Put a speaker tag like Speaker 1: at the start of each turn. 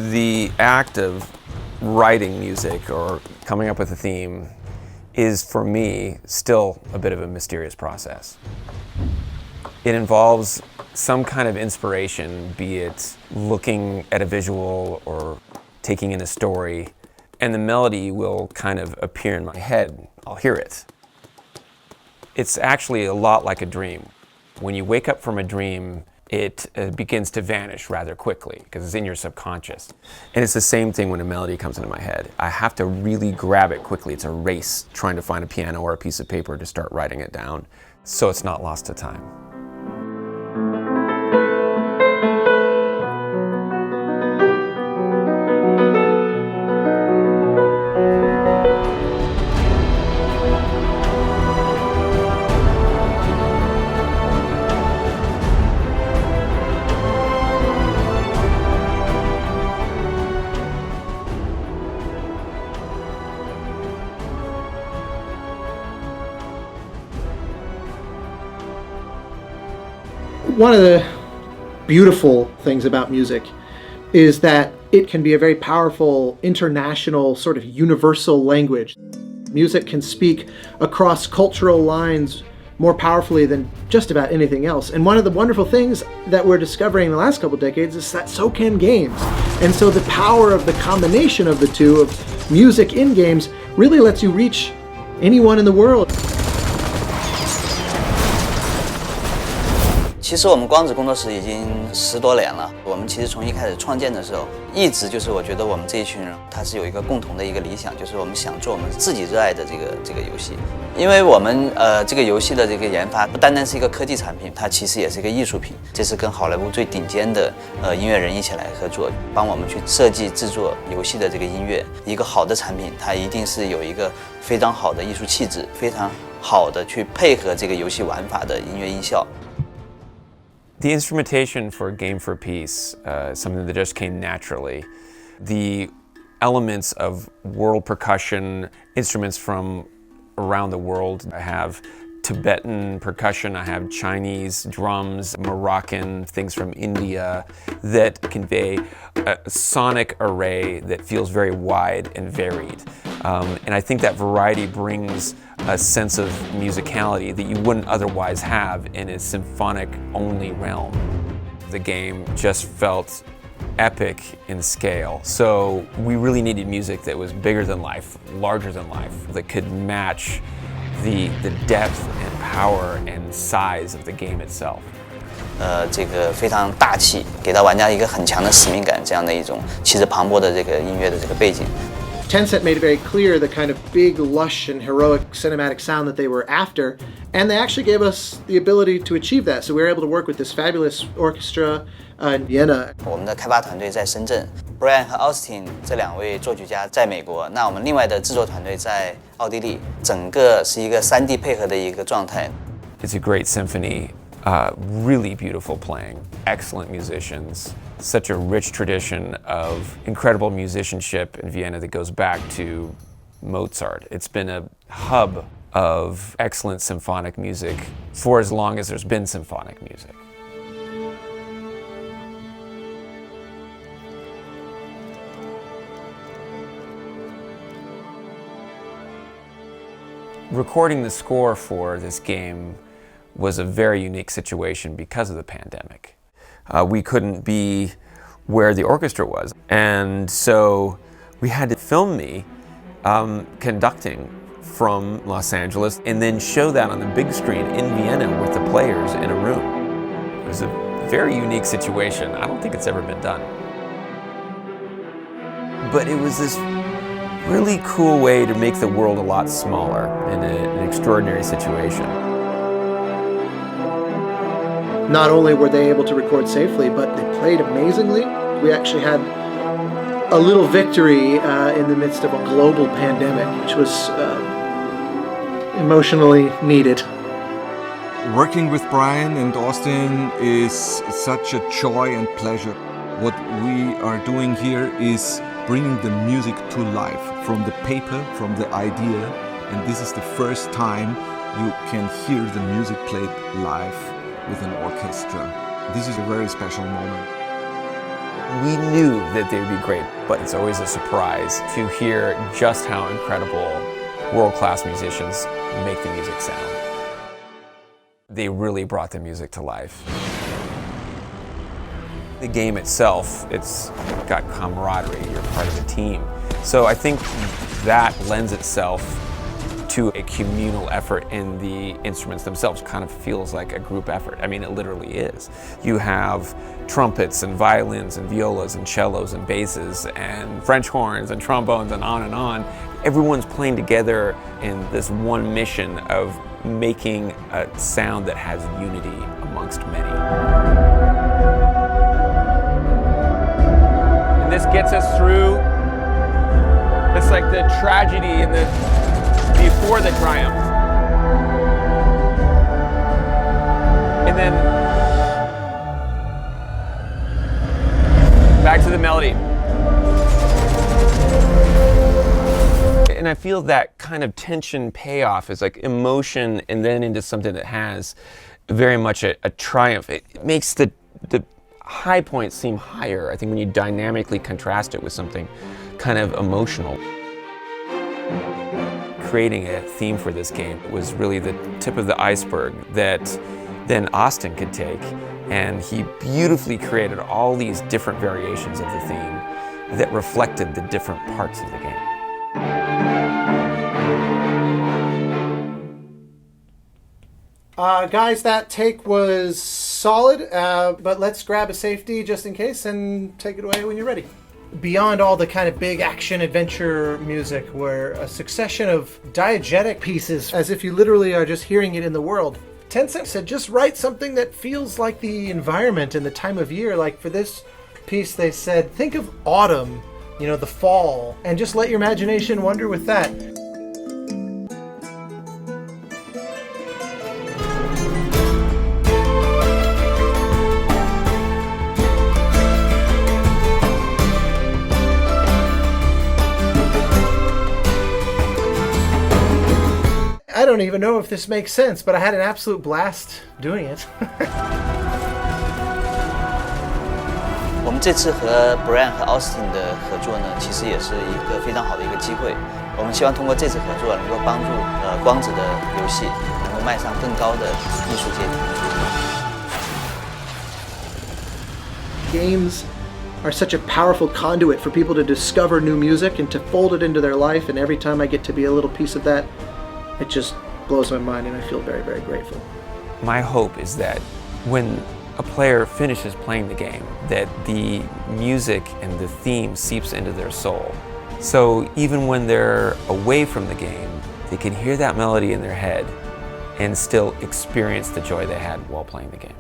Speaker 1: The act of writing music or coming up with a theme is, for me, still a bit of a mysterious process. It involves some kind of inspiration, be it looking at a visual or taking in a story, and the melody will kind of appear in my head. I'll hear it. It's actually a lot like a dream. When you wake up from a dream, it begins to vanish rather quickly because it's in your subconscious. And it's the same thing when a melody comes into my head. I have to really grab it quickly. It's a race trying to find a piano or a piece of paper to start writing it down so it's not lost to time.
Speaker 2: One of the beautiful things about music is that it can be a very powerful international sort of universal language. Music can speak across cultural lines more powerfully than just about anything else. And one of the wonderful things that we're discovering in the last couple of decades is that so can games. And so the power of the combination of the two, of music in games, really lets you reach anyone in the world.
Speaker 3: 其实我们光子工作室已经10多年了。我们其实从一开始创建的时候，一直就是我觉得我们这一群人，他是有一个共同的一个理想，就是我们想做我们自己热爱的这个游戏。因为我们这个游戏的这个研发不单单是一个科技产品，它其实也是一个艺术品。这是跟好莱坞最顶尖的音乐人一起来合作，帮我们去设计制作游戏的这个音乐。一个好的产品，它一定是有一个非常好的艺术气质，非常好的去配合这个游戏玩法的音乐音效。
Speaker 1: The instrumentation for Game for Peace, something that just came naturally. The elements of world percussion, instruments from around the world. I have Tibetan percussion, I have Chinese drums, Moroccan, things from India that convey a sonic array that feels very wide and varied. And I think that variety brings a sense of musicality that you wouldn't otherwise have in a symphonic-only realm. The game just felt epic in scale, so we really needed music that was bigger than life, larger than life, that could match the depth and power and size of the game itself.
Speaker 3: 这个非常大气，给到玩家一个很强的使命感，这样的一种气势磅礴的这个音乐的这个背景。
Speaker 2: Tencent made it very clear the kind of big, lush, and heroic cinematic sound that they were after, and they actually gave us the ability to achieve that. So we were able to work with this fabulous orchestra in Vienna.
Speaker 3: 我们的开发团队在深圳 ，Brian 和 Austin 这2位作曲家在美国，那我们另外的制作团队在奥地利，整个是一个3D 配合的一个状态。
Speaker 1: It's a great symphony, really beautiful playing, excellent musicians. Such a rich tradition of incredible musicianship in Vienna that goes back to Mozart. It's been a hub of excellent symphonic music for as long as there's been symphonic music. Recording the score for this game was a very unique situation because of the pandemic. We couldn't be where the orchestra was, and so we had to film me conducting from Los Angeles and then show that on the big screen in Vienna with the players in a room. It was a very unique situation. I don't think it's ever been done. But it was this really cool way to make the world a lot smaller in an extraordinary situation.
Speaker 2: Not only were they able to record safely, but they played amazingly. We actually had a little victory in the midst of a global pandemic, which was emotionally needed.
Speaker 4: Working with Brian and Austin is such a joy and pleasure. What we are doing here is bringing the music to life from the paper, from the idea, and this is the first time you can hear the music played live with an orchestra. This is a very special moment.
Speaker 1: We knew that they would be great, but it's always a surprise to hear just how incredible world-class musicians make the music sound. They really brought the music to life. The game itself, it's got camaraderie, you're part of a team. So I think that lends itself to a communal effort in the instruments themselves. Kind of feels like a group effort. I mean, it literally is. You have trumpets and violins and violas and cellos and basses and French horns and trombones and on and on. Everyone's playing together in this one mission of making a sound that has unity amongst many. And this gets us through. It's like the tragedy and the before the triumph. And then back to the melody. And I feel that kind of tension payoff is like emotion and then into something that has very much a triumph. It makes the high points seem higher, I think, when you dynamically contrast it with something kind of emotional. Creating a theme for this game was really the tip of the iceberg that then Austin could take, and he beautifully created all these different variations of the theme that reflected the different parts of the game.
Speaker 2: Guys, that take was solid, but let's grab a safety just in case and take it away when you're ready. Beyond all the kind of big action adventure music, where a succession of diegetic pieces, as if you literally are just hearing it in the world, Tencent said just write something that feels like the environment and the time of year. Like for this piece, they said, think of autumn, you know, the fall, and just let your imagination wander with that. I don't even know if this makes sense, but I had an absolute blast doing it.
Speaker 3: 我们这次和 Brian 和 Austin 的合作呢，其实也是一个非常好的一个机会。我们希望通过这次合作，能够帮助光子的游戏能够迈上更高的艺术阶梯。
Speaker 2: Games are such a powerful conduit for people to discover new music and to fold it into their life, and every time I get to be a little piece of that, it just blows my mind and I feel very, very grateful.
Speaker 1: My hope is that when a player finishes playing the game, that the music and the theme seeps into their soul. So even when they're away from the game, they can hear that melody in their head and still experience the joy they had while playing the game.